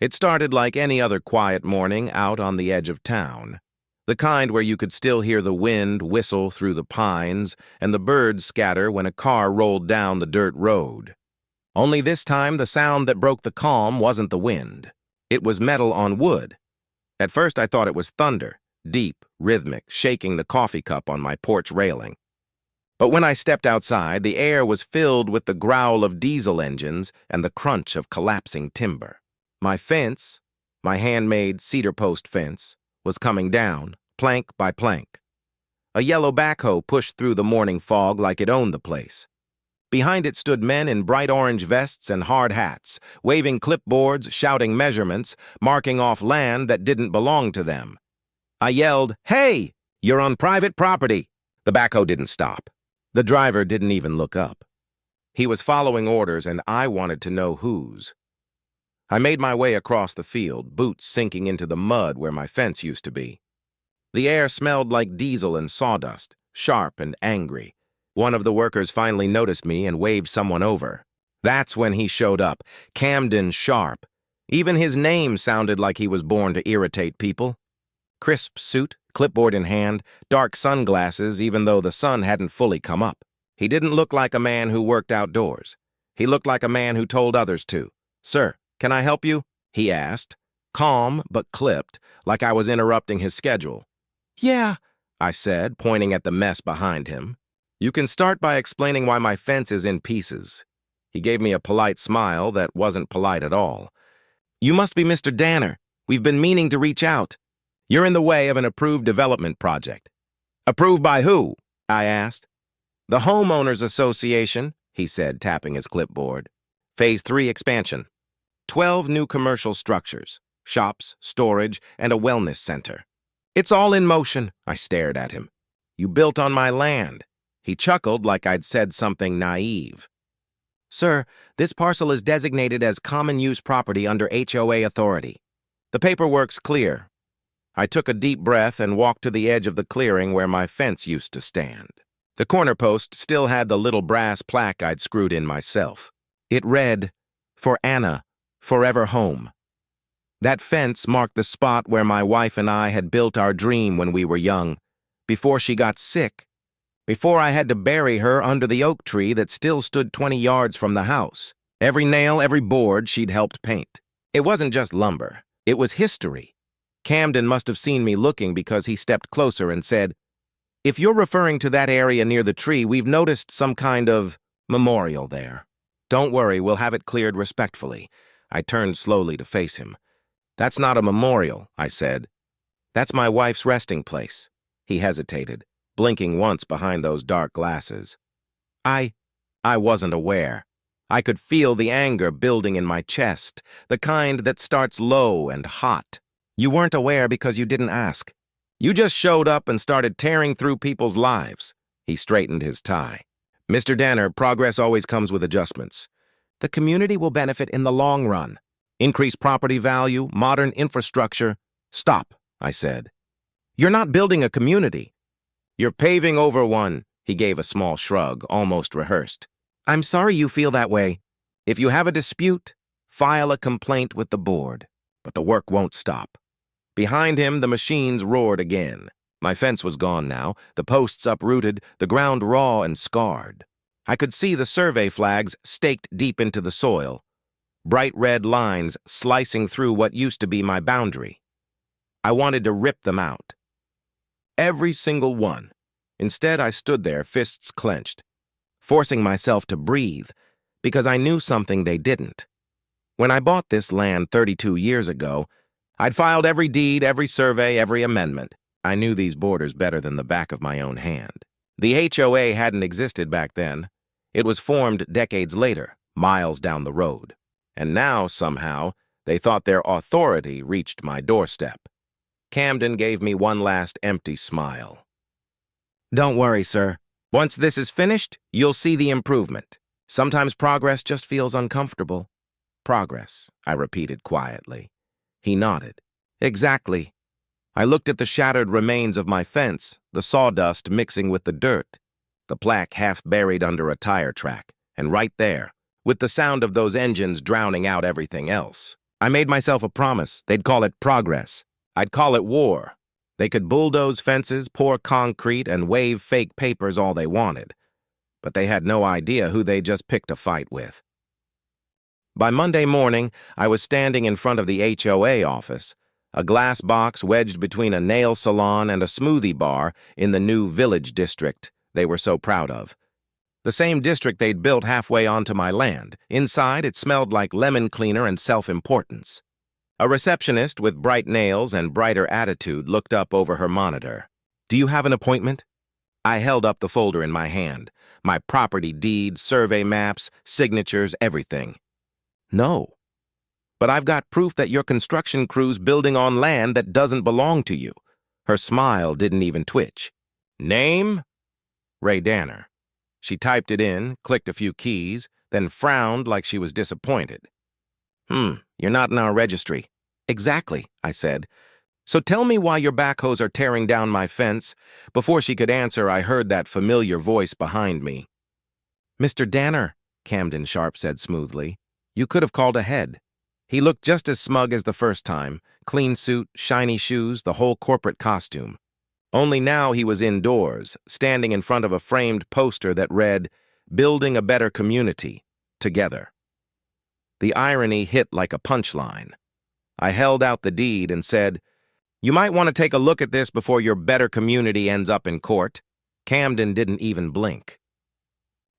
It started like any other quiet morning out on the edge of town, the kind where you could still hear the wind whistle through the pines and the birds scatter when a car rolled down the dirt road. Only this time the sound that broke the calm wasn't the wind. It was metal on wood. At first I thought it was thunder, deep, rhythmic, shaking the coffee cup on my porch railing. But when I stepped outside, the air was filled with the growl of diesel engines and the crunch of collapsing timber. My fence, my handmade cedar post fence, was coming down, plank by plank. A yellow backhoe pushed through the morning fog like it owned the place. Behind it stood men in bright orange vests and hard hats, waving clipboards, shouting measurements, marking off land that didn't belong to them. I yelled, "Hey, you're on private property!" The backhoe didn't stop. The driver didn't even look up. He was following orders, and I wanted to know whose. I made my way across the field, boots sinking into the mud where my fence used to be. The air smelled like diesel and sawdust, sharp and angry. One of the workers finally noticed me and waved someone over. That's when he showed up, Camden Sharp. Even his name sounded like he was born to irritate people. Crisp suit, clipboard in hand, dark sunglasses even though the sun hadn't fully come up. He didn't look like a man who worked outdoors. He looked like a man who told others to. "Sir, can I help you?" he asked, calm but clipped, like I was interrupting his schedule. "Yeah," I said, pointing at the mess behind him. "You can start by explaining why my fence is in pieces." He gave me a polite smile that wasn't polite at all. "You must be Mr. Danner. We've been meaning to reach out. You're in the way of an approved development project." "Approved by who?" I asked. "The Homeowners Association," he said, tapping his clipboard. Phase 3 expansion. 12 new commercial structures, shops, storage, and a wellness center. "It's all in motion," I stared at him. "You built on my land." He chuckled like I'd said something naive. "Sir, this parcel is designated as common use property under HOA authority. The paperwork's clear." I took a deep breath and walked to the edge of the clearing where my fence used to stand. The corner post still had the little brass plaque I'd screwed in myself. It read, "For Anna, forever home." That fence marked the spot where my wife and I had built our dream when we were young, before she got sick, before I had to bury her under the oak tree that still stood 20 yards from the house. Every nail, every board she'd helped paint. It wasn't just lumber. It was history. Camden must have seen me looking because he stepped closer and said, "If you're referring to that area near the tree, we've noticed some kind of memorial there. Don't worry, we'll have it cleared respectfully." I turned slowly to face him. "That's not a memorial," I said. "That's my wife's resting place." He hesitated, blinking once behind those dark glasses. I wasn't aware. I could feel the anger building in my chest, the kind that starts low and hot. "You weren't aware because you didn't ask. You just showed up and started tearing through people's lives." He straightened his tie. "Mr. Danner, progress always comes with adjustments. The community will benefit in the long run. Increased property value, modern infrastructure." "Stop," I said. "You're not building a community. You're paving over one." He gave a small shrug, almost rehearsed. "I'm sorry you feel that way. If you have a dispute, file a complaint with the board." But the work won't stop. Behind him, the machines roared again. My fence was gone now, the posts uprooted, the ground raw and scarred. I could see the survey flags staked deep into the soil, bright red lines slicing through what used to be my boundary. I wanted to rip them out. Every single one. Instead, I stood there, fists clenched, forcing myself to breathe, because I knew something they didn't. When I bought this land 32 years ago, I'd filed every deed, every survey, every amendment. I knew these borders better than the back of my own hand. The HOA hadn't existed back then. It was formed decades later, miles down the road. And now, somehow, they thought their authority reached my doorstep. Camden gave me one last empty smile. "Don't worry, sir. Once this is finished, you'll see the improvement. Sometimes progress just feels uncomfortable." "Progress," I repeated quietly. He nodded. "Exactly." I looked at the shattered remains of my fence, the sawdust mixing with the dirt, the plaque half buried under a tire track, and right there, with the sound of those engines drowning out everything else, I made myself a promise. They'd call it progress. I'd call it war. They could bulldoze fences, pour concrete, and wave fake papers all they wanted. But they had no idea who they just picked a fight with. By Monday morning, I was standing in front of the HOA office, a glass box wedged between a nail salon and a smoothie bar in the new Village district they were so proud of. The same district they'd built halfway onto my land. Inside, it smelled like lemon cleaner and self-importance. A receptionist with bright nails and brighter attitude looked up over her monitor. "Do you have an appointment?" I held up the folder in my hand. My property deed, survey maps, signatures, everything. "No. But I've got proof that your construction crew's building on land that doesn't belong to you." Her smile didn't even twitch. "Name?" "Ray Danner." She typed it in, clicked a few keys, then frowned like she was disappointed. You're not in our registry." "Exactly," I said. "So tell me why your backhoes are tearing down my fence." Before she could answer, I heard that familiar voice behind me. "Mr. Danner," Camden Sharp said smoothly, "you could have called ahead." He looked just as smug as the first time, clean suit, shiny shoes, the whole corporate costume. Only now he was indoors, standing in front of a framed poster that read, "Building a Better Community, Together." The irony hit like a punchline. I held out the deed and said, "You might want to take a look at this before your better community ends up in court." Camden didn't even blink.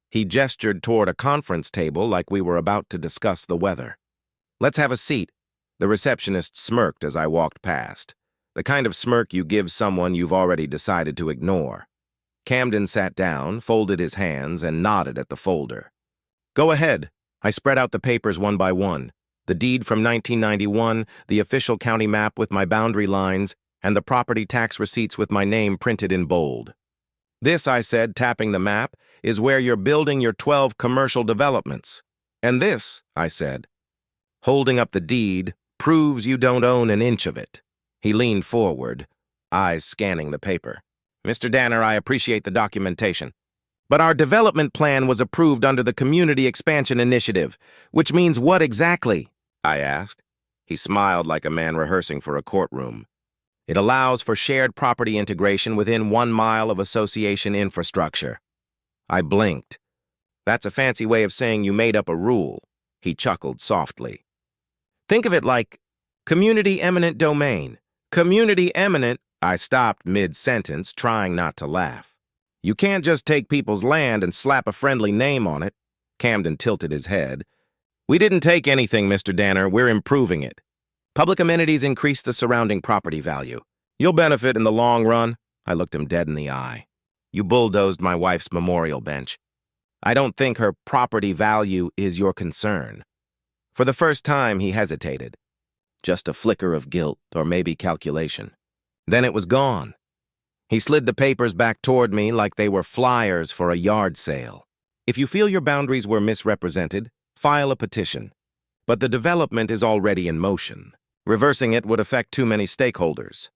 He gestured toward a conference table like we were about to discuss the weather. "Let's have a seat." The receptionist smirked as I walked past, the kind of smirk you give someone you've already decided to ignore. Camden sat down, folded his hands, and nodded at the folder. "Go ahead." I spread out the papers one by one. The deed from 1991, the official county map with my boundary lines, and the property tax receipts with my name printed in bold. "This," I said, tapping the map, "is where you're building your 12 commercial developments. And this," I said, holding up the deed, "proves you don't own an inch of it." He leaned forward, eyes scanning the paper. "Mr. Danner, I appreciate the documentation. But our development plan was approved under the Community Expansion Initiative, which means what exactly?" I asked. He smiled like a man rehearsing for a courtroom. "It allows for shared property integration within 1 mile of association infrastructure." I blinked. "That's a fancy way of saying you made up a rule." He chuckled softly. "Think of it like community eminent domain." "Community eminent," I stopped mid-sentence, trying not to laugh. "You can't just take people's land and slap a friendly name on it." Camden tilted his head. "We didn't take anything, Mr. Danner. We're improving it. Public amenities increase the surrounding property value. You'll benefit in the long run." I looked him dead in the eye. "You bulldozed my wife's memorial bench. I don't think her property value is your concern." For the first time, he hesitated. Just a flicker of guilt, or maybe calculation. Then it was gone. He slid the papers back toward me like they were flyers for a yard sale. "If you feel your boundaries were misrepresented, file a petition. But the development is already in motion. Reversing it would affect too many stakeholders."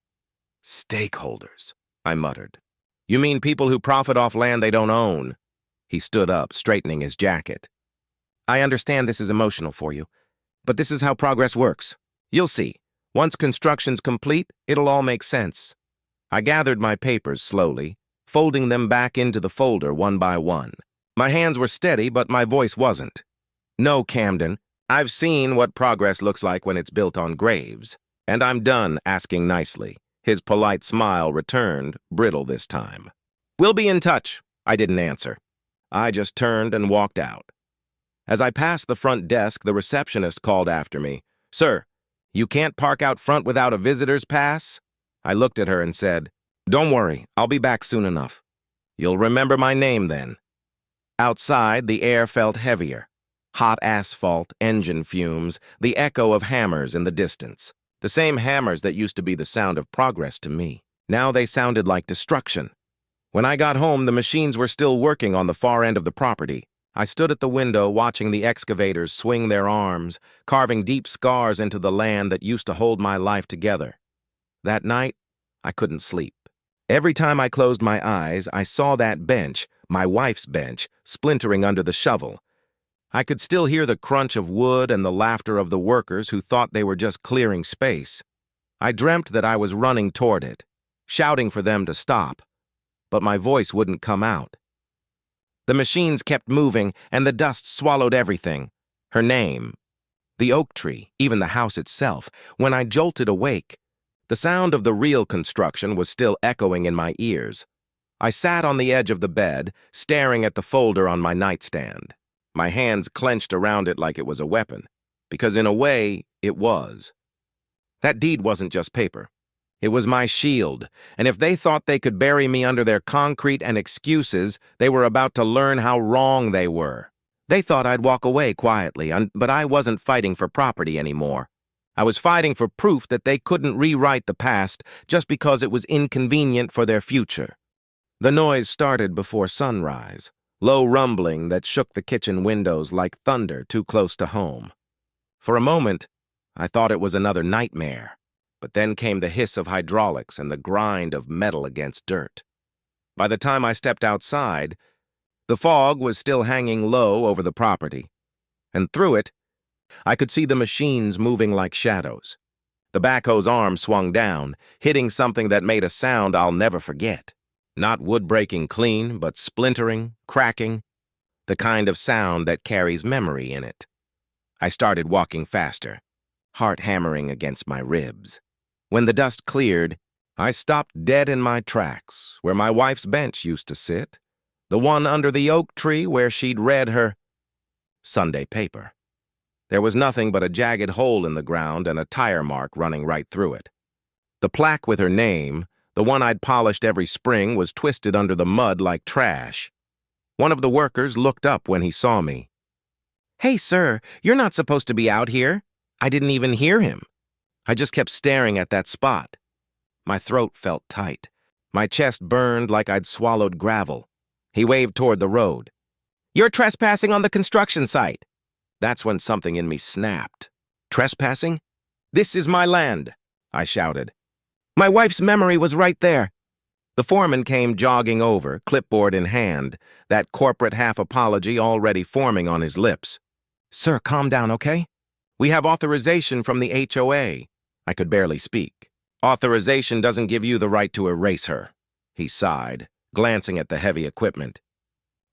"Stakeholders," I muttered. "You mean people who profit off land they don't own?" He stood up, straightening his jacket. "I understand this is emotional for you, but this is how progress works. You'll see. Once construction's complete, it'll all make sense." I gathered my papers slowly, folding them back into the folder one by one. My hands were steady, but my voice wasn't. "No, Camden, I've seen what progress looks like when it's built on graves, and I'm done asking nicely." His polite smile returned, brittle this time. "We'll be in touch." I didn't answer. I just turned and walked out. As I passed the front desk, the receptionist called after me. "Sir, you can't park out front without a visitor's pass?" I looked at her and said, "Don't worry, I'll be back soon enough." "You'll remember my name then." Outside, the air felt heavier. Hot asphalt, engine fumes, the echo of hammers in the distance. The same hammers that used to be the sound of progress to me. Now they sounded like destruction. When I got home, the machines were still working on the far end of the property. I stood at the window watching the excavators swing their arms, carving deep scars into the land that used to hold my life together. That night, I couldn't sleep. Every time I closed my eyes, I saw that bench, my wife's bench, splintering under the shovel. I could still hear the crunch of wood and the laughter of the workers who thought they were just clearing space. I dreamt that I was running toward it, shouting for them to stop, but my voice wouldn't come out. The machines kept moving, and the dust swallowed everything. Her name, the oak tree, even the house itself. When I jolted awake, the sound of the real construction was still echoing in my ears. I sat on the edge of the bed, staring at the folder on my nightstand. My hands clenched around it like it was a weapon, because in a way, it was. That deed wasn't just paper. It was my shield, and if they thought they could bury me under their concrete and excuses, they were about to learn how wrong they were. They thought I'd walk away quietly, but I wasn't fighting for property anymore. I was fighting for proof that they couldn't rewrite the past just because it was inconvenient for their future. The noise started before sunrise, low rumbling that shook the kitchen windows like thunder too close to home. For a moment, I thought it was another nightmare, but then came the hiss of hydraulics and the grind of metal against dirt. By the time I stepped outside, the fog was still hanging low over the property, and through it, I could see the machines moving like shadows. The backhoe's arm swung down, hitting something that made a sound I'll never forget. Not wood-breaking clean, but splintering, cracking, the kind of sound that carries memory in it. I started walking faster, heart hammering against my ribs. When the dust cleared, I stopped dead in my tracks, where my wife's bench used to sit, the one under the oak tree where she'd read her Sunday paper. There was nothing but a jagged hole in the ground and a tire mark running right through it. The plaque with her name, the one I'd polished every spring, was twisted under the mud like trash. One of the workers looked up when he saw me. "Hey, sir, you're not supposed to be out here." I didn't even hear him. I just kept staring at that spot. My throat felt tight. My chest burned like I'd swallowed gravel. He waved toward the road. "You're trespassing on the construction site." That's when something in me snapped. Trespassing? "This is my land," I shouted. My wife's memory was right there. The foreman came jogging over, clipboard in hand, that corporate half-apology already forming on his lips. "Sir, calm down, okay? We have authorization from the HOA." I could barely speak. "Authorization doesn't give you the right to erase her," he sighed, glancing at the heavy equipment.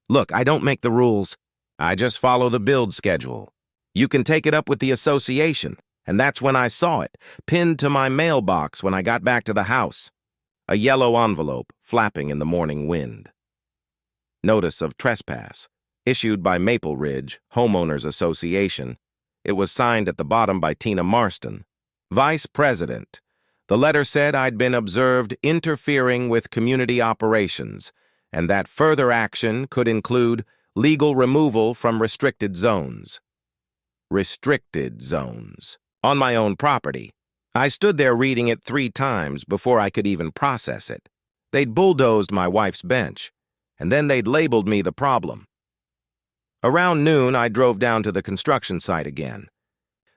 "Look, I don't make the rules. I just follow the build schedule. You can take it up with the association." And that's when I saw it, pinned to my mailbox when I got back to the house. A yellow envelope flapping in the morning wind. Notice of trespass, issued by Maple Ridge, Homeowners Association. It was signed at the bottom by Tina Marston, Vice President. The letter said I'd been observed interfering with community operations, and that further action could include legal removal from restricted zones. Restricted zones. On my own property. I stood there reading it 3 times before I could even process it. They'd bulldozed my wife's bench, and then they'd labeled me the problem. Around noon, I drove down to the construction site again.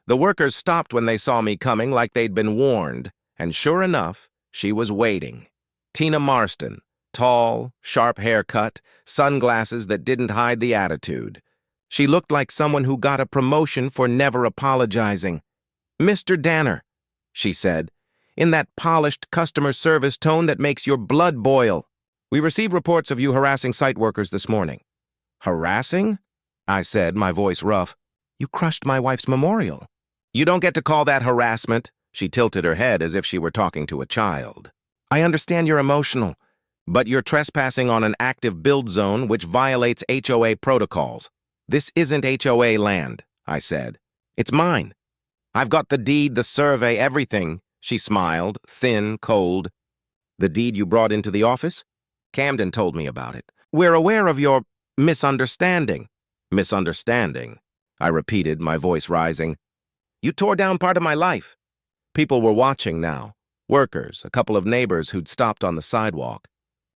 The workers stopped when they saw me coming like they'd been warned, and sure enough, she was waiting. Tina Marston, tall, sharp haircut, sunglasses that didn't hide the attitude. She looked like someone who got a promotion for never apologizing. "Mr. Danner," she said, in that polished customer service tone that makes your blood boil. "We received reports of you harassing site workers this morning." "Harassing?" I said, my voice rough. "You crushed my wife's memorial." "You don't get to call that harassment." She tilted her head as if she were talking to a child. "I understand you're emotional, but you're trespassing on an active build zone which violates HOA protocols." "This isn't HOA land," I said. "It's mine. I've got the deed, the survey, everything." She smiled, thin, cold. "The deed you brought into the office?" "Camden told me about it." "We're aware of your misunderstanding." "Misunderstanding," I repeated, my voice rising. "You tore down part of my life." People were watching now. Workers, a couple of neighbors who'd stopped on the sidewalk.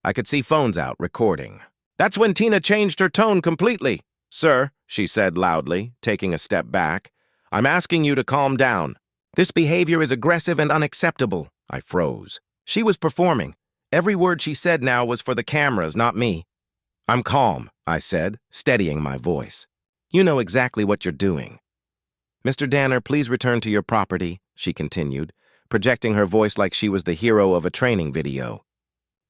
I could see phones out, recording. That's when Tina changed her tone completely. "Sir," she said loudly, taking a step back, "I'm asking you to calm down. This behavior is aggressive and unacceptable." I froze. She was performing. Every word she said now was for the cameras, not me. "I'm calm," I said, steadying my voice. You know exactly what you're doing. Mr. Danner, please return to your property, she continued, projecting her voice like she was the hero of a training video.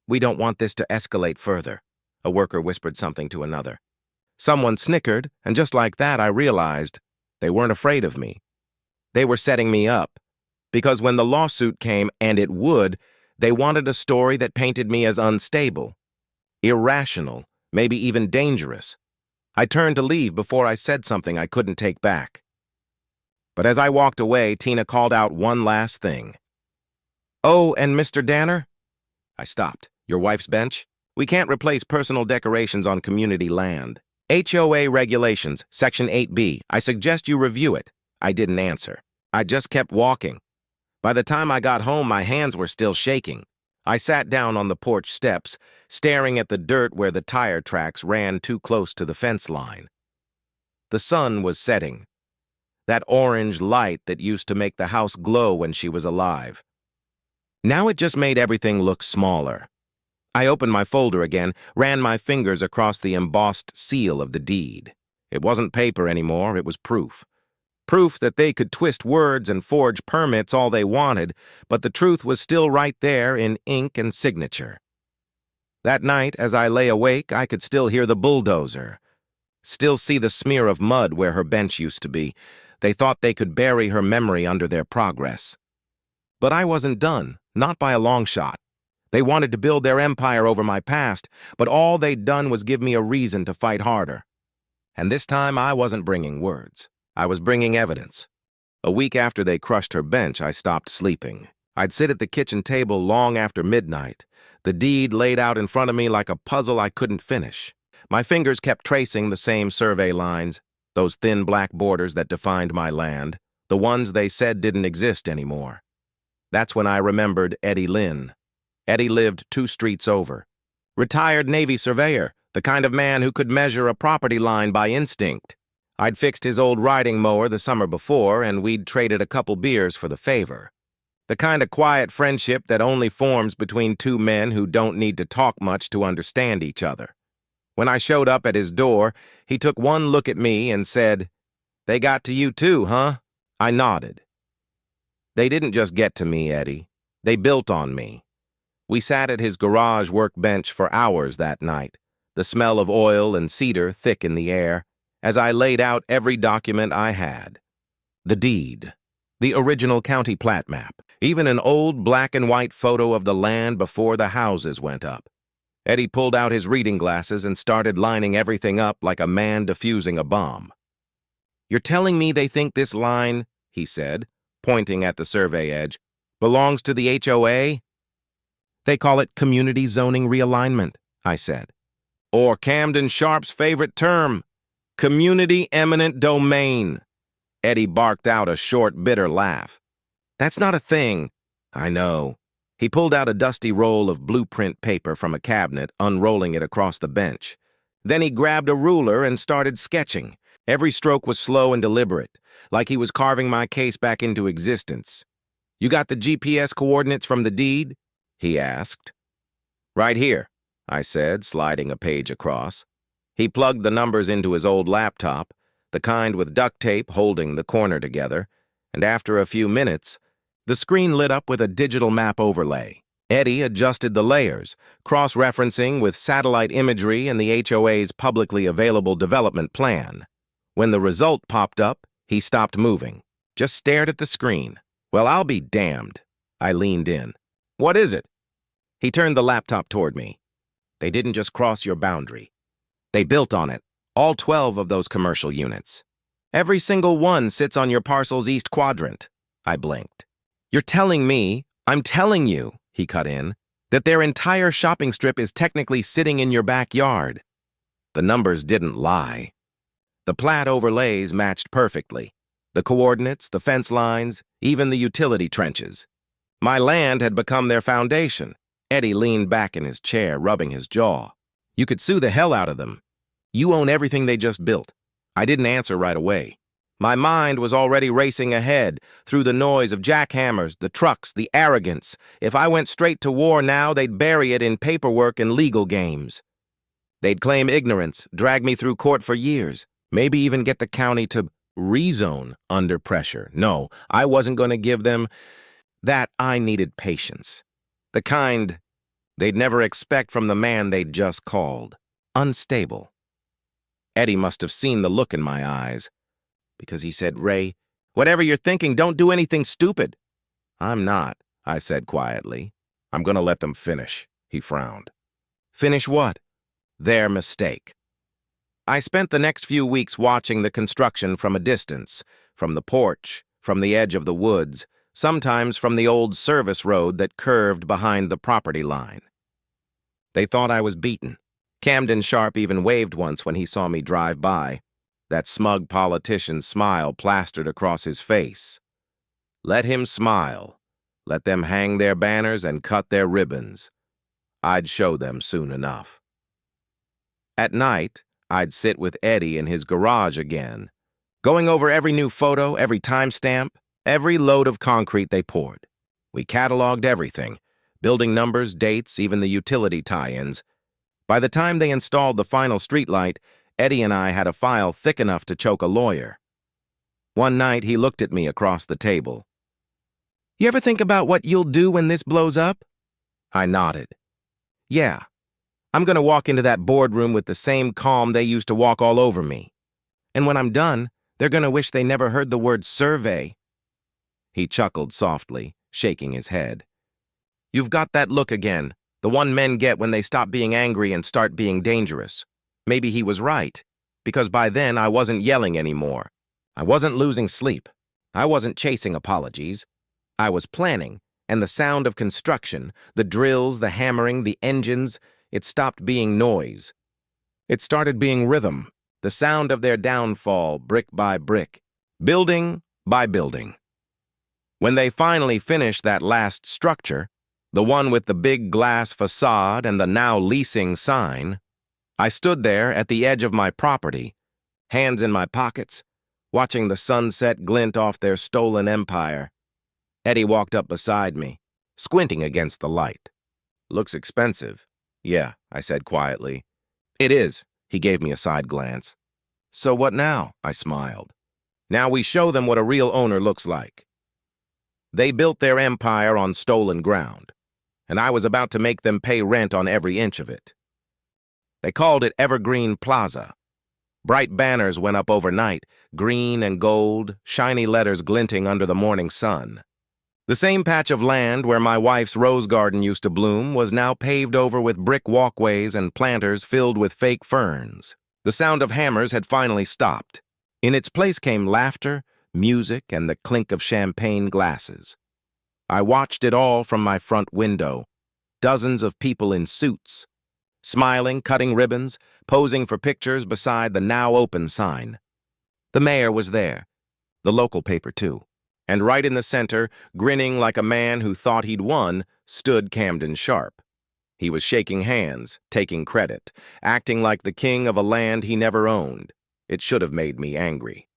We don't want this to escalate further, a worker whispered something to another. Someone snickered, and just like that I realized they weren't afraid of me. They were setting me up, because when the lawsuit came, and it would, they wanted a story that painted me as unstable, irrational, maybe even dangerous. I turned to leave before I said something I couldn't take back. But as I walked away, Tina called out one last thing. Oh, and Mr. Danner? I stopped. Your wife's bench? We can't replace personal decorations on community land. HOA regulations, Section 8B. I suggest you review it. I didn't answer. I just kept walking. By the time I got home, my hands were still shaking. I sat down on the porch steps, staring at the dirt where the tire tracks ran too close to the fence line. The sun was setting. That orange light that used to make the house glow when she was alive. Now it just made everything look smaller. I opened my folder again, ran my fingers across the embossed seal of the deed. It wasn't paper anymore, it was proof. Proof that they could twist words and forge permits all they wanted, but the truth was still right there in ink and signature. That night, as I lay awake, I could still hear the bulldozer. Still see the smear of mud where her bench used to be. They thought they could bury her memory under their progress. But I wasn't done, not by a long shot. They wanted to build their empire over my past, but all they'd done was give me a reason to fight harder. And this time I wasn't bringing words. I was bringing evidence. A week after they crushed her bench, I stopped sleeping. I'd sit at the kitchen table long after midnight, the deed laid out in front of me like a puzzle I couldn't finish. My fingers kept tracing the same survey lines, those thin black borders that defined my land, the ones they said didn't exist anymore. That's when I remembered Eddie Lynn. Eddie lived 2 streets over. Retired Navy surveyor, the kind of man who could measure a property line by instinct. I'd fixed his old riding mower the summer before, and we'd traded a couple beers for the favor. The kind of quiet friendship that only forms between 2 men who don't need to talk much to understand each other. When I showed up at his door, he took one look at me and said, "They got to you too, huh?" I nodded. They didn't just get to me, Eddie. They built on me. We sat at his garage workbench for hours that night, the smell of oil and cedar thick in the air, as I laid out every document I had. The deed, the original county plat map, even an old black and white photo of the land before the houses went up. Eddie pulled out his reading glasses and started lining everything up like a man defusing a bomb. "You're telling me they think this line," he said, pointing at the survey edge, "belongs to the HOA?" "They call it community zoning realignment," I said. "Or Camden Sharp's favorite term, community eminent domain." Eddie barked out a short, bitter laugh. "That's not a thing." "I know." He pulled out a dusty roll of blueprint paper from a cabinet, unrolling it across the bench. Then he grabbed a ruler and started sketching. Every stroke was slow and deliberate, like he was carving my case back into existence. "You got the GPS coordinates from the deed?" he asked. "Right here," I said, sliding a page across. He plugged the numbers into his old laptop, the kind with duct tape holding the corner together, and after a few minutes, the screen lit up with a digital map overlay. Eddie adjusted the layers, cross-referencing with satellite imagery and the HOA's publicly available development plan. When the result popped up, he stopped moving, just stared at the screen. "Well, I'll be damned." I leaned in. "What is it?" He turned the laptop toward me. "They didn't just cross your boundary. They built on it, all 12 of those commercial units. Every single one sits on your parcel's east quadrant." I blinked. "You're telling me, I'm telling you," he cut in, "that their entire shopping strip is technically sitting in your backyard." The numbers didn't lie. The plat overlays matched perfectly. The coordinates, the fence lines, even the utility trenches. My land had become their foundation. Eddie leaned back in his chair, rubbing his jaw. "You could sue the hell out of them. You own everything they just built." I didn't answer right away. My mind was already racing ahead, through the noise of jackhammers, the trucks, the arrogance. If I went straight to war now, they'd bury it in paperwork and legal games. They'd claim ignorance, drag me through court for years. Maybe even get the county to rezone under pressure. No, I wasn't going to give them that. I needed patience. The kind they'd never expect from the man they'd just called unstable. Eddie must have seen the look in my eyes, because he said, "Ray, whatever you're thinking, don't do anything stupid." "I'm not," I said quietly. "I'm going to let them finish," he frowned. Finish what? Their mistake. I spent the next few weeks watching the construction from a distance, from the porch, from the edge of the woods, sometimes from the old service road that curved behind the property line. They thought I was beaten. Camden Sharp even waved once when he saw me drive by. That smug politician's smile plastered across his face. Let him smile. Let them hang their banners and cut their ribbons. I'd show them soon enough. At night, I'd sit with Eddie in his garage again, going over every new photo, every timestamp, every load of concrete they poured. We cataloged everything, building numbers, dates, even the utility tie-ins. By the time they installed the final streetlight, Eddie and I had a file thick enough to choke a lawyer. One night, he looked at me across the table. "You ever think about what you'll do when this blows up?" I nodded. "Yeah. I'm going to walk into that boardroom with the same calm they used to walk all over me. And when I'm done, they're going to wish they never heard the word survey." He chuckled softly, shaking his head. "You've got that look again, the one men get when they stop being angry and start being dangerous." Maybe he was right, because by then I wasn't yelling anymore. I wasn't losing sleep. I wasn't chasing apologies. I was planning, and the sound of construction, the drills, the hammering, the engines, it stopped being noise. It started being rhythm, the sound of their downfall, brick by brick, building by building. When they finally finished that last structure, the one with the big glass facade and the now leasing sign, I stood there at the edge of my property, hands in my pockets, watching the sunset glint off their stolen empire. Eddie walked up beside me, squinting against the light. "Looks expensive." "Yeah," I said quietly. "It is," he gave me a side glance. "So what now?" I smiled. "Now we show them what a real owner looks like." They built their empire on stolen ground, and I was about to make them pay rent on every inch of it. They called it Evergreen Plaza. Bright banners went up overnight, green and gold, shiny letters glinting under the morning sun. The same patch of land where my wife's rose garden used to bloom was now paved over with brick walkways and planters filled with fake ferns. The sound of hammers had finally stopped. In its place came laughter, music, and the clink of champagne glasses. I watched it all from my front window. Dozens of people in suits, smiling, cutting ribbons, posing for pictures beside the now open sign. The mayor was there, the local paper too, and right in the center, grinning like a man who thought he'd won, stood Camden Sharp. He was shaking hands, taking credit, acting like the king of a land he never owned. It should have made me angry.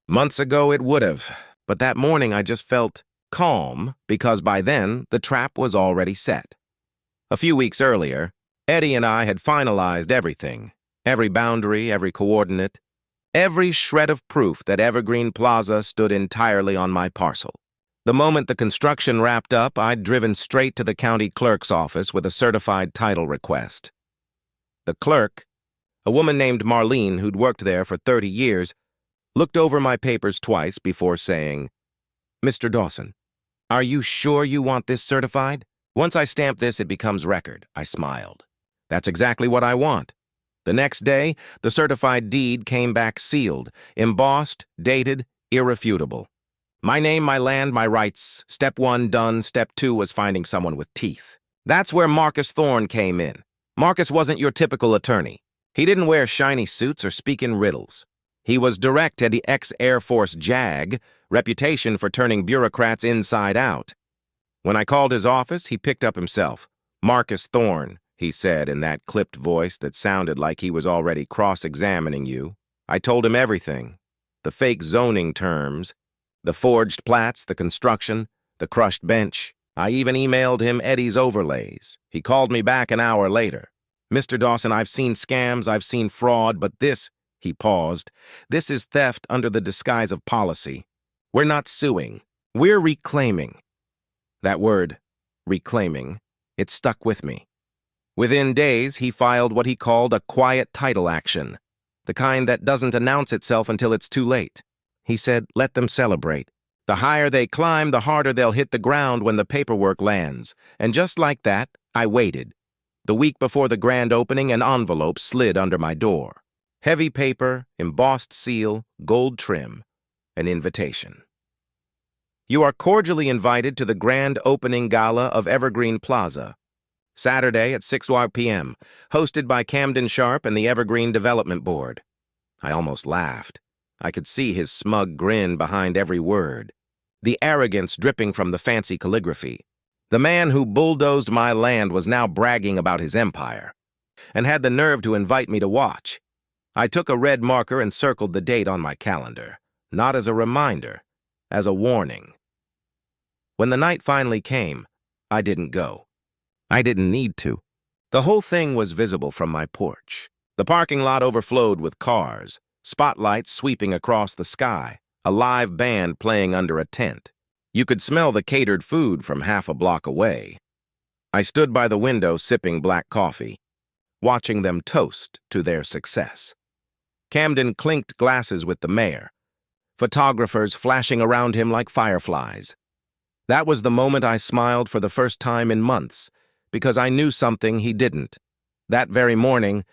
Months ago it would have, but that morning I just felt calm because by then the trap was already set. A few weeks earlier, Eddie and I had finalized everything, every boundary, every coordinate, every shred of proof that Evergreen Plaza stood entirely on my parcel. The moment the construction wrapped up, I'd driven straight to the county clerk's office with a certified title request. The clerk, a woman named Marlene who'd worked there for 30 years, looked over my papers twice before saying, "Mr. Dawson, are you sure you want this certified? Once I stamp this, it becomes record." I smiled. "That's exactly what I want." The next day, the certified deed came back sealed, embossed, dated, irrefutable. My name, my land, my rights. Step 1 done. Step 2 was finding someone with teeth. That's where Marcus Thorne came in. Marcus wasn't your typical attorney. He didn't wear shiny suits or speak in riddles. He was direct to the ex-Air Force JAG, reputation for turning bureaucrats inside out. When I called his office, he picked up himself. "Marcus Thorne," he said in that clipped voice that sounded like he was already cross-examining you. I told him everything. The fake zoning terms, the forged plats, the construction, the crushed bench. I even emailed him Eddie's overlays. He called me back an hour later. "Mr. Dawson, I've seen scams, I've seen fraud, but this, He paused. This is theft under the disguise of policy. We're not suing. We're reclaiming. That word, reclaiming, it stuck with me. Within days, he filed what he called a quiet title action, the kind that doesn't announce itself until it's too late. He said, let them celebrate. The higher they climb, the harder they'll hit the ground when the paperwork lands. And just like that, I waited. The week before the grand opening, an envelope slid under my door. Heavy paper, embossed seal, gold trim, an invitation. You are cordially invited to the grand opening gala of Evergreen Plaza, Saturday at 6 p.m., hosted by Camden Sharp and the Evergreen Development Board. I almost laughed. I could see his smug grin behind every word, the arrogance dripping from the fancy calligraphy. The man who bulldozed my land was now bragging about his empire, and had the nerve to invite me to watch. I took a red marker and circled the date on my calendar, not as a reminder, as a warning. When the night finally came, I didn't go. I didn't need to. The whole thing was visible from my porch. The parking lot overflowed with cars, spotlights sweeping across the sky, a live band playing under a tent. You could smell the catered food from half a block away. I stood by the window sipping black coffee, watching them toast to their success. Camden clinked glasses with the mayor, photographers flashing around him like fireflies. That was the moment I smiled for the first time in months, because I knew something he didn't. That very morning,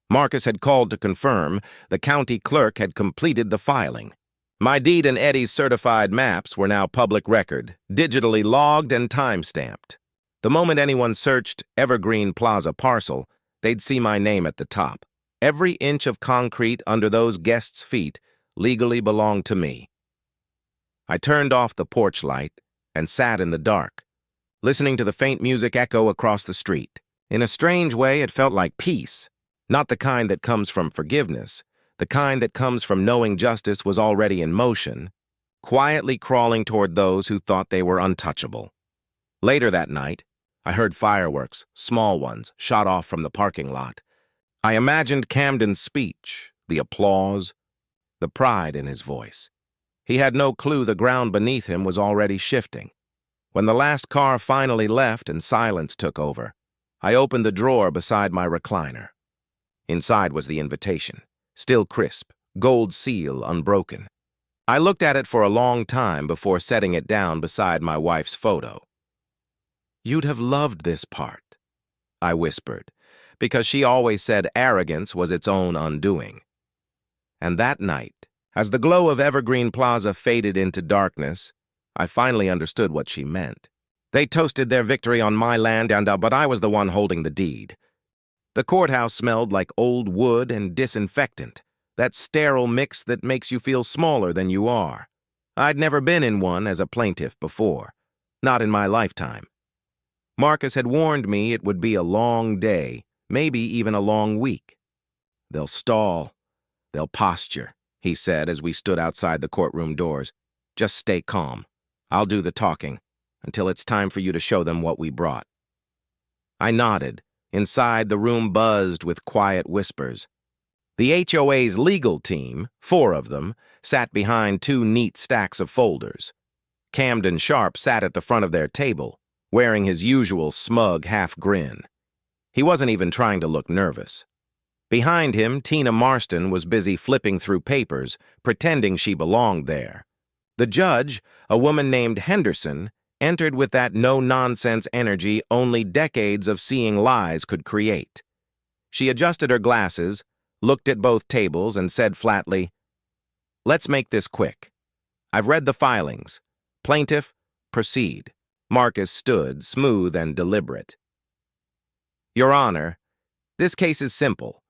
Marcus had called to confirm the county clerk had completed the filing. My deed and Eddie's certified maps were now public record, digitally logged and time-stamped. The moment anyone searched Evergreen Plaza parcel, they'd see my name at the top. Every inch of concrete under those guests' feet legally belonged to me. I turned off the porch light and sat in the dark, listening to the faint music echo across the street. In a strange way, it felt like peace, not the kind that comes from forgiveness, the kind that comes from knowing justice was already in motion, quietly crawling toward those who thought they were untouchable. Later that night, I heard fireworks, small ones, shot off from the parking lot. I imagined Camden's speech, the applause, the pride in his voice. He had no clue the ground beneath him was already shifting. When the last car finally left and silence took over, I opened the drawer beside my recliner. Inside was the invitation, still crisp, gold seal unbroken. I looked at it for a long time before setting it down beside my wife's photo. "You'd have loved this part," I whispered, because she always said arrogance was its own undoing. And that night, as the glow of Evergreen Plaza faded into darkness, I finally understood what she meant. They toasted their victory on my land, but I was the one holding the deed. The courthouse smelled like old wood and disinfectant, that sterile mix that makes you feel smaller than you are. I'd never been in one as a plaintiff before, not in my lifetime. Marcus had warned me it would be a long day, maybe even a long week. "They'll stall. They'll posture," he said as we stood outside the courtroom doors. "Just stay calm. I'll do the talking until it's time for you to show them what we brought." I nodded. Inside, the room buzzed with quiet whispers. The HOA's legal team, 4 of them, sat behind 2 neat stacks of folders. Camden Sharp sat at the front of their table, wearing his usual smug half-grin. He wasn't even trying to look nervous. Behind him, Tina Marston was busy flipping through papers, pretending she belonged there. The judge, a woman named Henderson, entered with that no-nonsense energy only decades of seeing lies could create. She adjusted her glasses, looked at both tables, and said flatly, "Let's make this quick. I've read the filings. Plaintiff, proceed." Marcus stood, smooth and deliberate. "Your Honor, this case is simple.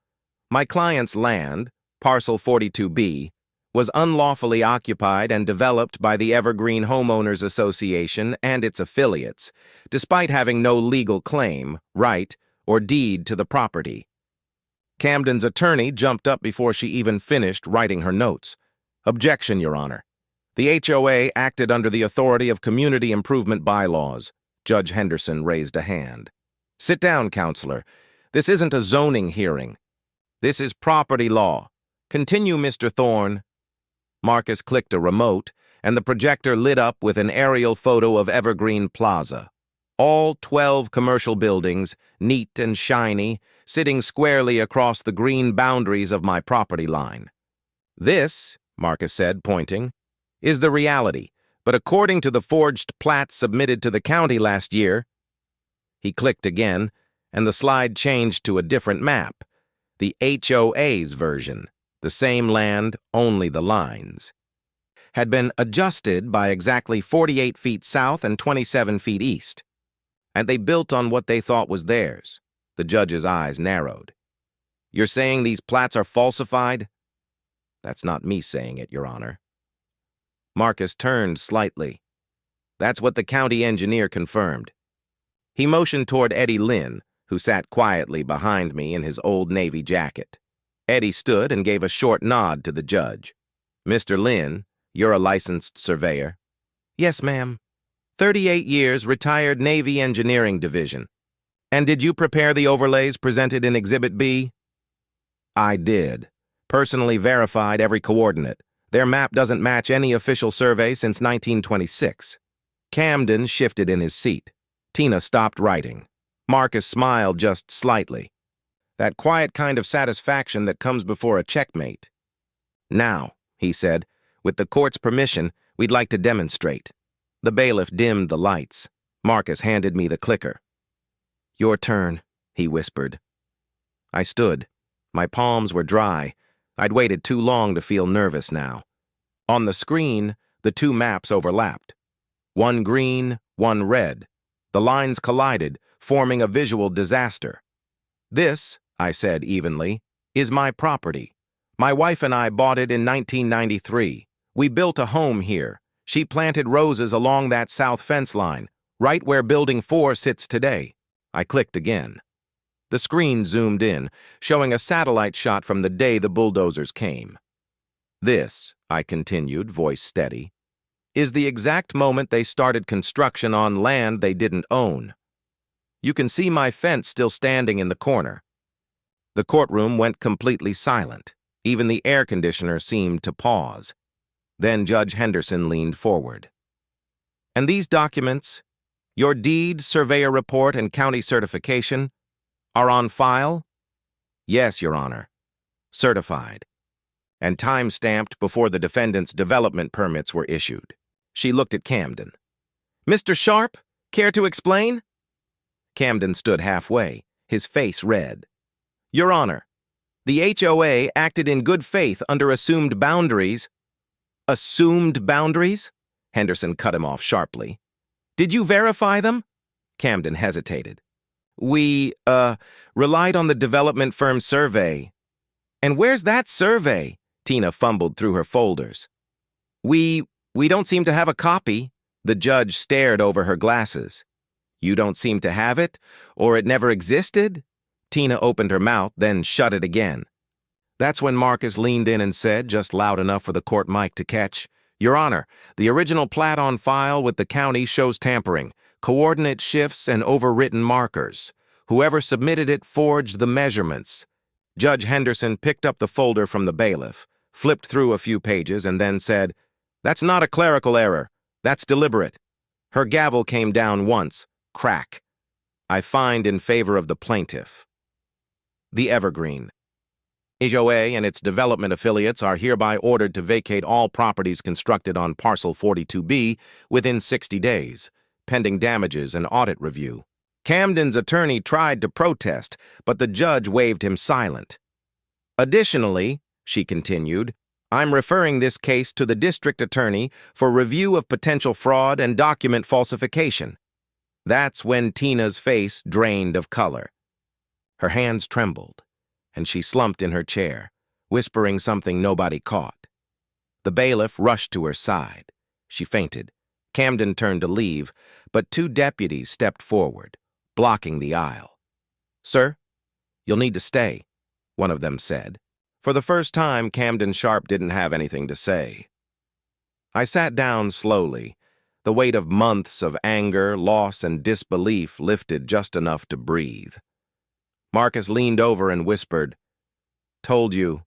My client's land, parcel 42B, was unlawfully occupied and developed by the Evergreen Homeowners Association and its affiliates, despite having no legal claim, right, or deed to the property." Camden's attorney jumped up before she even finished writing her notes. "Objection, Your Honor. The HOA acted under the authority of community improvement bylaws." Judge Henderson raised a hand. "Sit down, counselor. This isn't a zoning hearing. This is property law. Continue, Mr. Thorne. Marcus clicked a remote, and the projector lit up with an aerial photo of Evergreen Plaza. All 12 commercial buildings, neat and shiny, sitting squarely across the green boundaries of my property line. This, Marcus said, pointing, is the reality, but according to the forged plats submitted to the county last year— He clicked again, and the slide changed to a different map, the HOA's version, the same land, only the lines had been adjusted by exactly 48 feet south and 27 feet east, and they built on what they thought was theirs. The judge's eyes narrowed. You're saying these plats are falsified? That's not me saying it, Your Honor. Marcus turned slightly. That's what the county engineer confirmed. He motioned toward Eddie Lynn, who sat quietly behind me in his old Navy jacket. Eddie stood and gave a short nod to the judge. Mr. Lynn, you're a licensed surveyor? Yes, ma'am. 38 years, retired Navy Engineering Division. And did you prepare the overlays presented in Exhibit B? I did. Personally verified every coordinate. Their map doesn't match any official survey since 1926. Camden shifted in his seat. Tina stopped writing. Marcus smiled just slightly. That quiet kind of satisfaction that comes before a checkmate. Now, he said, with the court's permission, we'd like to demonstrate. The bailiff dimmed the lights. Marcus handed me the clicker. Your turn, he whispered. I stood. My palms were dry. I'd waited too long to feel nervous now. On the screen, the two maps overlapped. One green, one red. The lines collided, forming a visual disaster. This, I said evenly, is my property. My wife and I bought it in 1993. We built a home here. She planted roses along that south fence line, right where Building 4 sits today. I clicked again. The screen zoomed in, showing a satellite shot from the day the bulldozers came. This, I continued, voice steady, is the exact moment they started construction on land they didn't own. You can see my fence still standing in the corner. The courtroom went completely silent. Even the air conditioner seemed to pause. Then Judge Henderson leaned forward. And these documents, your deed, surveyor report, and county certification, are on file? Yes, Your Honor. Certified. And time-stamped before the defendant's development permits were issued. She looked at Camden. Mr. Sharp, care to explain? Camden stood halfway, his face red. Your Honor, the HOA acted in good faith under assumed boundaries. Assumed boundaries? Henderson cut him off sharply. Did you verify them? Camden hesitated. We, relied on the development firm's survey. And where's that survey? Tina fumbled through her folders. We don't seem to have a copy. The judge stared over her glasses. You don't seem to have it? Or it never existed? Tina opened her mouth, then shut it again. That's when Marcus leaned in and said, just loud enough for the court mic to catch, Your Honor, the original plat on file with the county shows tampering, coordinate shifts, and overwritten markers. Whoever submitted it forged the measurements. Judge Henderson picked up the folder from the bailiff, flipped through a few pages, and then said, That's not a clerical error. That's deliberate. Her gavel came down once. Crack. I find in favor of the plaintiff. The Evergreen. HOA and its development affiliates are hereby ordered to vacate all properties constructed on Parcel 42B within 60 days, pending damages and audit review. Camden's attorney tried to protest, but the judge waved him silent. Additionally, she continued, I'm referring this case to the district attorney for review of potential fraud and document falsification. That's when Tina's face drained of color. Her hands trembled, and she slumped in her chair, whispering something nobody caught. The bailiff rushed to her side. She fainted. Camden turned to leave, but two deputies stepped forward, blocking the aisle. Sir, you'll need to stay, one of them said. For the first time, Camden Sharp didn't have anything to say. I sat down slowly. The weight of months of anger, loss, and disbelief lifted just enough to breathe. Marcus leaned over and whispered, Told you.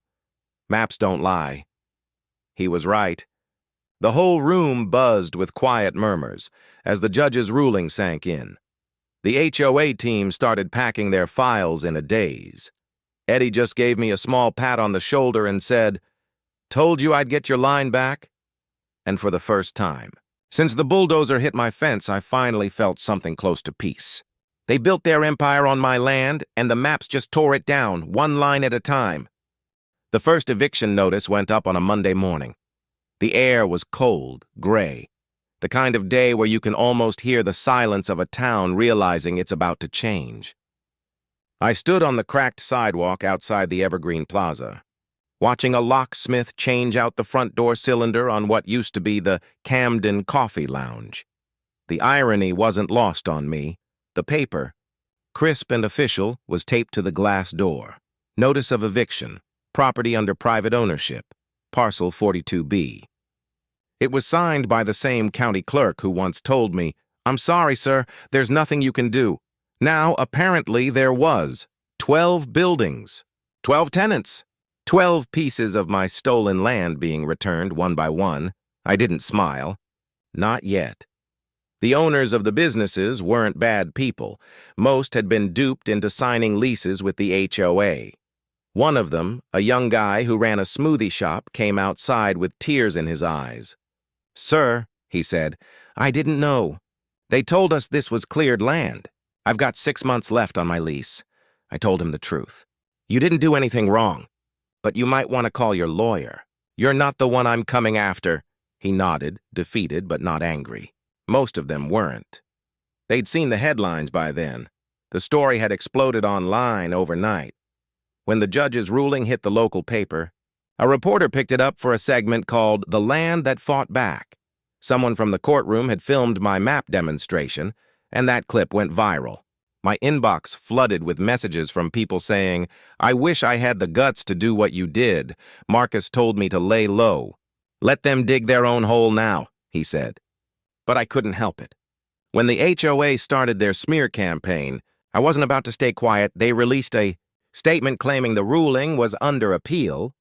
Maps don't lie. He was right. The whole room buzzed with quiet murmurs as the judge's ruling sank in. The HOA team started packing their files in a daze. Eddie just gave me a small pat on the shoulder and said, "Told you I'd get your line back?" And for the first time, since the bulldozer hit my fence, I finally felt something close to peace. They built their empire on my land, and the maps just tore it down, one line at a time. The first eviction notice went up on a Monday morning. The air was cold, gray, the kind of day where you can almost hear the silence of a town realizing it's about to change. I stood on the cracked sidewalk outside the Evergreen Plaza, watching a locksmith change out the front door cylinder on what used to be the Camden Coffee Lounge. The irony wasn't lost on me. The paper, crisp and official, was taped to the glass door. Notice of eviction, property under private ownership, parcel 42B. It was signed by the same county clerk who once told me, "I'm sorry, sir, there's nothing you can do." Now, apparently, there was 12 buildings, 12 tenants, 12 pieces of my stolen land being returned one by one. I didn't smile. Not yet. The owners of the businesses weren't bad people. Most had been duped into signing leases with the HOA. One of them, a young guy who ran a smoothie shop, came outside with tears in his eyes. "Sir," he said, "I didn't know. They told us this was cleared land. I've got 6 months left on my lease." I told him the truth. "You didn't do anything wrong, but you might want to call your lawyer. You're not the one I'm coming after." He nodded, defeated but not angry. Most of them weren't. They'd seen the headlines by then. The story had exploded online overnight. When the judge's ruling hit the local paper, a reporter picked it up for a segment called "The Land That Fought Back." Someone from the courtroom had filmed my map demonstration, and that clip went viral. My inbox flooded with messages from people saying, "I wish I had the guts to do what you did. Marcus told me to lay low. Let them dig their own hole now," he said. But I couldn't help it. When the HOA started their smear campaign, I wasn't about to stay quiet. They released a statement claiming the ruling was under appeal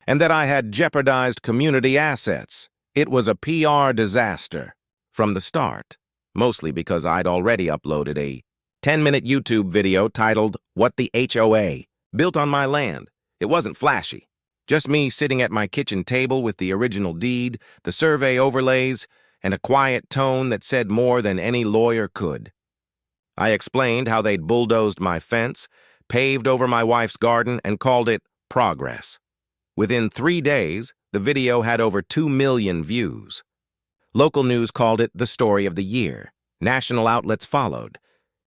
and that I had jeopardized community assets. It was a PR disaster from the start, mostly because I'd already uploaded a 10-minute YouTube video titled "What the HOA Built on My Land." It wasn't flashy, just me sitting at my kitchen table with the original deed, the survey overlays, and a quiet tone that said more than any lawyer could. I explained how they'd bulldozed my fence, paved over my wife's garden, and called it progress. Within 3 days, the video had over 2 million views. Local news called it the story of the year. National outlets followed.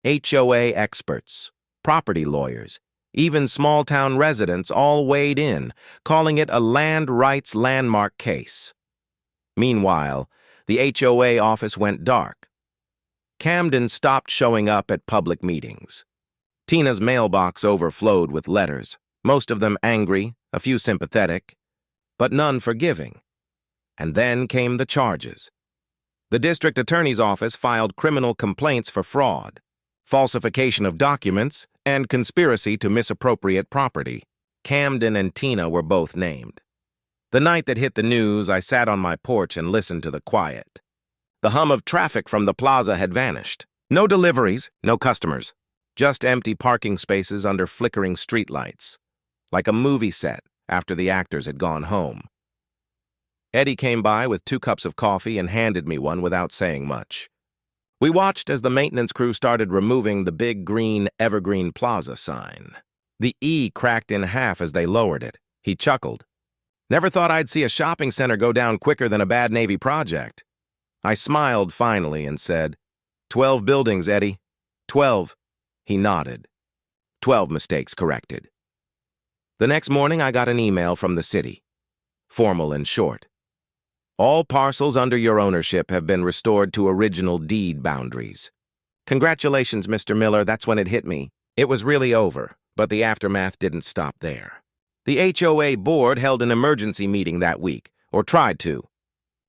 HOA experts, property lawyers, even small-town residents all weighed in, calling it a land rights landmark case. Meanwhile, the HOA office went dark. Camden stopped showing up at public meetings. Tina's mailbox overflowed with letters, most of them angry, a few sympathetic, but none forgiving. And then came the charges. The district attorney's office filed criminal complaints for fraud, falsification of documents, and conspiracy to misappropriate property. Camden and Tina were both named. The night that hit the news, I sat on my porch and listened to the quiet. The hum of traffic from the plaza had vanished. No deliveries, no customers. Just empty parking spaces under flickering streetlights. Like a movie set after the actors had gone home. Eddie came by with 2 cups of coffee and handed me one without saying much. We watched as the maintenance crew started removing the big green Evergreen Plaza sign. The E cracked in half as they lowered it. He chuckled. "Never thought I'd see a shopping center go down quicker than a bad Navy project." I smiled finally and said, 12 buildings, Eddie. 12. He nodded. 12 mistakes corrected. The next morning, I got an email from the city. Formal and short. "All parcels under your ownership have been restored to original deed boundaries." Congratulations, Mr. Miller, that's when it hit me. It was really over, but the aftermath didn't stop there. The HOA board held an emergency meeting that week, or tried to.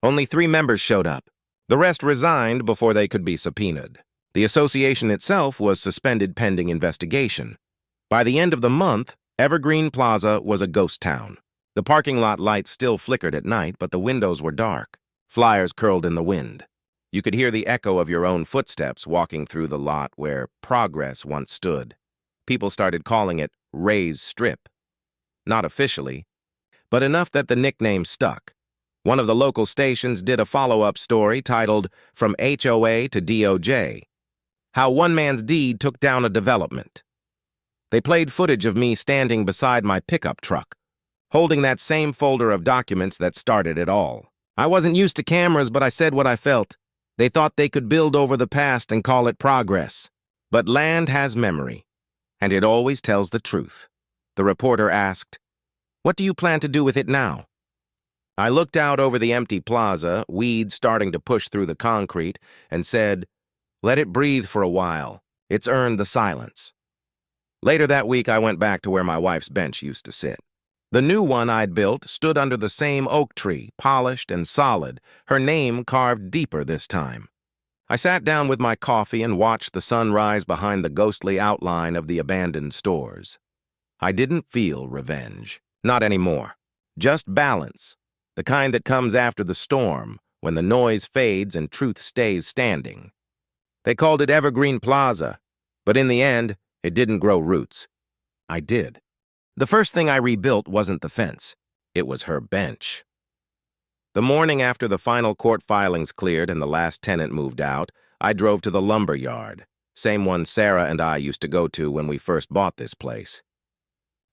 Only 3 members showed up. The rest resigned before they could be subpoenaed. The association itself was suspended pending investigation. By the end of the month, Evergreen Plaza was a ghost town. The parking lot lights still flickered at night, but the windows were dark. Flyers curled in the wind. You could hear the echo of your own footsteps walking through the lot where Progress once stood. People started calling it Ray's Strip. Not officially, but enough that the nickname stuck. One of the local stations did a follow-up story titled From HOA to DOJ, how one man's deed took down a development. They played footage of me standing beside my pickup truck, holding that same folder of documents that started it all. I wasn't used to cameras, but I said what I felt. They thought they could build over the past and call it progress. But land has memory, and it always tells the truth. The reporter asked, "What do you plan to do with it now?" I looked out over the empty plaza, weeds starting to push through the concrete, and said, "Let it breathe for a while. It's earned the silence." Later that week, I went back to where my wife's bench used to sit. The new one I'd built stood under the same oak tree, polished and solid, her name carved deeper this time. I sat down with my coffee and watched the sun rise behind the ghostly outline of the abandoned stores. I didn't feel revenge. Not anymore. Just balance. The kind that comes after the storm, when the noise fades and truth stays standing. They called it Evergreen Plaza, but in the end, it didn't grow roots. I did. The first thing I rebuilt wasn't the fence. It was her bench. The morning after the final court filings cleared and the last tenant moved out, I drove to the lumber yard, same one Sarah and I used to go to when we first bought this place.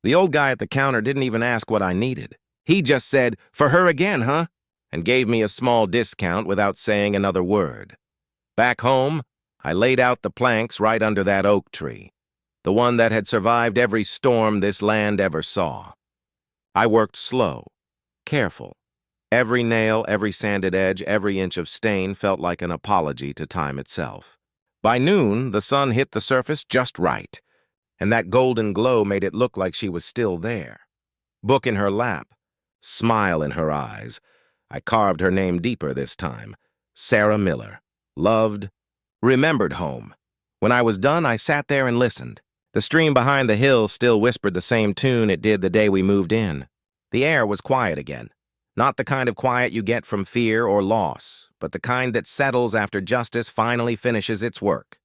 The old guy at the counter didn't even ask what I needed. He just said, "For her again, huh?" and gave me a small discount without saying another word. Back home, I laid out the planks right under that oak tree, the one that had survived every storm this land ever saw. I worked slow, careful. Every nail, every sanded edge, every inch of stain felt like an apology to time itself. By noon, the sun hit the surface just right, and that golden glow made it look like she was still there. Book in her lap, smile in her eyes. I carved her name deeper this time. Sarah Miller. Loved, remembered home. When I was done, I sat there and listened. The stream behind the hill still whispered the same tune it did the day we moved in. The air was quiet again. Not the kind of quiet you get from fear or loss, but the kind that settles after justice finally finishes its work.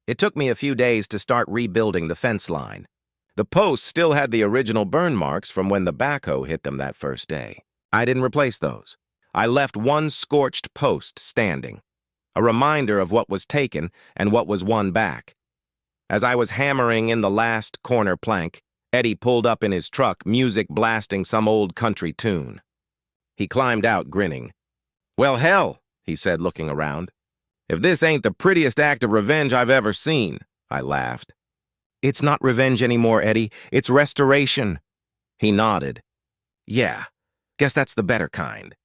It took me a few days to start rebuilding the fence line. The posts still had the original burn marks from when the backhoe hit them that first day. I didn't replace those. I left one scorched post standing, a reminder of what was taken and what was won back. As I was hammering in the last corner plank, Eddie pulled up in his truck, music blasting some old country tune. He climbed out, grinning. "Well, hell," he said, looking around. "If this ain't the prettiest act of revenge I've ever seen," I laughed. "It's not revenge anymore, Eddie. It's restoration." He nodded. "Yeah, guess that's the better kind."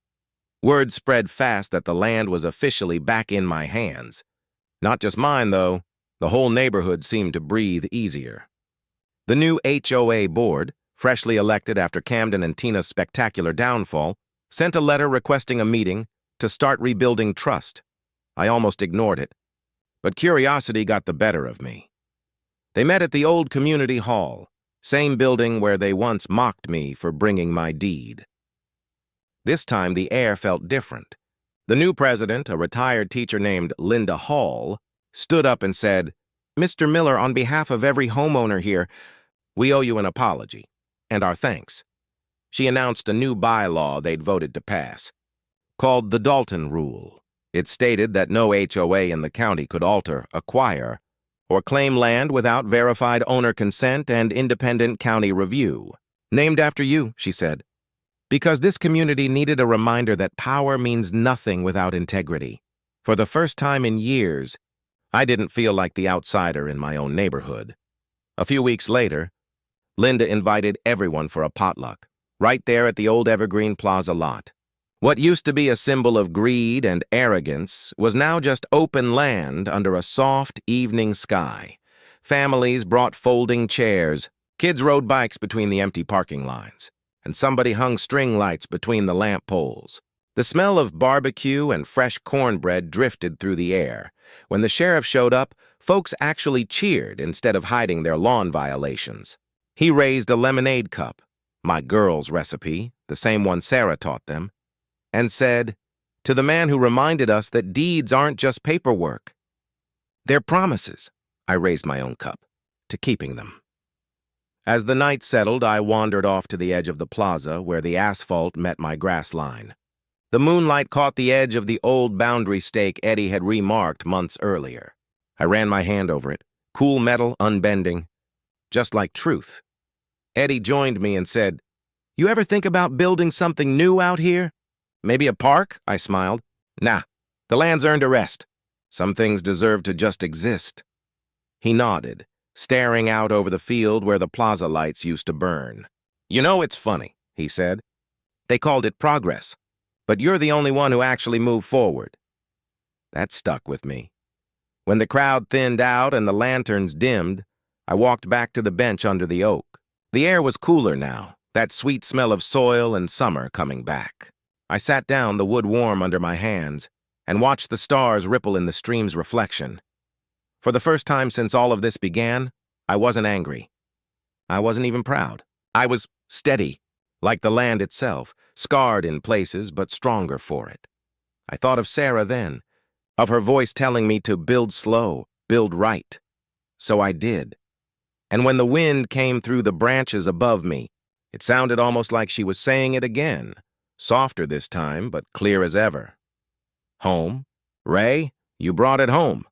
Word spread fast that the land was officially back in my hands. Not just mine, though. The whole neighborhood seemed to breathe easier. The new HOA board, freshly elected after Camden and Tina's spectacular downfall, sent a letter requesting a meeting to start rebuilding trust. I almost ignored it, but curiosity got the better of me. They met at the old community hall, same building where they once mocked me for bringing my deed. This time the air felt different. The new president, a retired teacher named Linda Hall, stood up and said, "Mr. Miller, on behalf of every homeowner here, we owe you an apology, and our thanks." She announced a new bylaw they'd voted to pass, called the Dalton Rule. It stated that no HOA in the county could alter, acquire, or claim land without verified owner consent and independent county review. "Named after you," she said, "because this community needed a reminder that power means nothing without integrity." For the first time in years, I didn't feel like the outsider in my own neighborhood. A few weeks later, Linda invited everyone for a potluck, right there at the old Evergreen Plaza lot. What used to be a symbol of greed and arrogance was now just open land under a soft evening sky. Families brought folding chairs, kids rode bikes between the empty parking lines, and somebody hung string lights between the lamp poles. The smell of barbecue and fresh cornbread drifted through the air. When the sheriff showed up, folks actually cheered instead of hiding their lawn violations. He raised a lemonade cup, my girl's recipe, the same one Sarah taught them, and said, to the man who reminded us that deeds aren't just paperwork. They're promises, I raised my own cup, to keeping them. As the night settled, I wandered off to the edge of the plaza where the asphalt met my grass line. The moonlight caught the edge of the old boundary stake Eddie had remarked months earlier. I ran my hand over it, cool metal, unbending, just like truth. Eddie joined me and said, "You ever think about building something new out here? Maybe a park?" I smiled. "Nah, the land's earned a rest. Some things deserve to just exist." He nodded, staring out over the field where the plaza lights used to burn. "You know, it's funny," he said. "They called it progress, but you're the only one who actually moved forward." That stuck with me. When the crowd thinned out and the lanterns dimmed, I walked back to the bench under the oak. The air was cooler now, that sweet smell of soil and summer coming back. I sat down, the wood warm under my hands, and watched the stars ripple in the stream's reflection. For the first time since all of this began, I wasn't angry. I wasn't even proud. I was steady, like the land itself, scarred in places but stronger for it. I thought of Sarah then, of her voice telling me to build slow, build right. So I did. And when the wind came through the branches above me, it sounded almost like she was saying it again, softer this time, but clear as ever. "Home? Ray, you brought it home."